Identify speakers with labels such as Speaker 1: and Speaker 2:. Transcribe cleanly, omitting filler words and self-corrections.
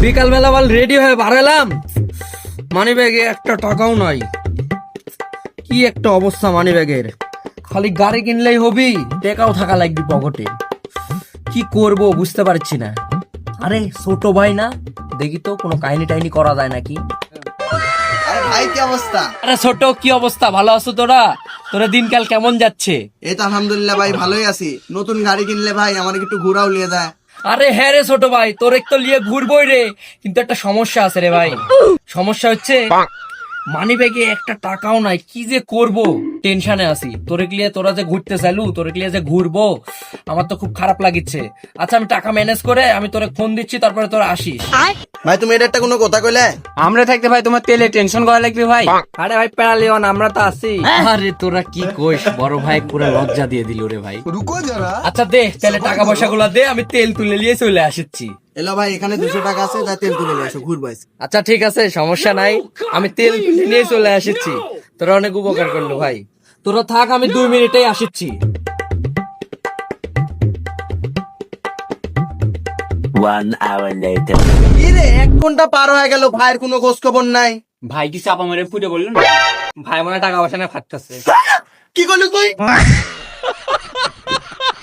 Speaker 1: বিকাল বেলা বল রেডি হয়ে বাড়ালাম, মানি ব্যাগে একটা টাকাও নাই। কি একটা অবস্থা মানি ব্যাগের, খালি গাড়ি কিনলেই হবি, টাকাও থাকা লাগবে পকেটে। কি করব বুঝতে পারছি না। আরে ছোট ভাই না, দেখি তো কোনো কাহিনী টাইনি করা যায় নাকি।
Speaker 2: আরে ভাই কি অবস্থা?
Speaker 1: আরে ছোট, কি অবস্থা? ভালো আছো তোরা? তোরা দিনকাল কেমন যাচ্ছে?
Speaker 2: এই তো আলহামদুলিল্লাহ ভাই, ভালোই আছি। নতুন গাড়ি কিনলে ভাই আমার একটু ঘোরাও লিয়ে যায়।
Speaker 1: আরে হ্যাঁ রে ছোট ভাই, তোর একটু নিয়ে ঘুরবই রে, কিন্তু একটা সমস্যা আছে রে ভাই। সমস্যা হচ্ছে মানি ব্যাগে একটা টাকাও নাই, কি যে করব টেনশনে আছি। তোরা যে ঘুরতে চাইলু, তোরে ক্লিয়ে যে ঘুরবো, আমার তো খুব খারাপ লাগিচ্ছে। আচ্ছা আমি টাকা ম্যানেজ করে আমি তোরে ফোন দিচ্ছি, তারপরে তোরা আসিস।
Speaker 2: ভাই তুমি এটা একটা কোনো কথা কইলে?
Speaker 3: আমরা থাকতে ভাই তোমার তেলে টেনশন করা লাগবে ভাই।
Speaker 1: আরে ভাই পেড়ালিওন, আমরা তো আছি। আরে তোরা কি কইস, বড় ভাই পুরো লজ্জা দিয়ে দিল রে ভাই। আচ্ছা দে তাহলে টাকা পয়সা গুলা দে, আমি তেল তুলে নিয়ে চলে আসছি।
Speaker 2: এলো ভাই, এখানে 200 টাকা আছে, যা তেল তুলে নিয়ে আসো, ঘুরবো আজকে।
Speaker 1: আচ্ছা ঠিক আছে, সমস্যা নাই, আমি তেল তুলে নিয়ে চলে আসছি। তোরা অনেক উপকার করলো ভাই, তোরা থাক, আমি 2 মিনিটেই আসছি।
Speaker 2: কি রে, 1 ঘন্টা পার হয়ে গেল, ভাইয়ের কোনো খোঁজ খবর নাই।
Speaker 3: ভাই কি চাপা মেরে ফুটে বললো না?
Speaker 1: ভাই মনে হয় টাকা পয়সা না ফাটতেছে।
Speaker 2: কি করলি তুই?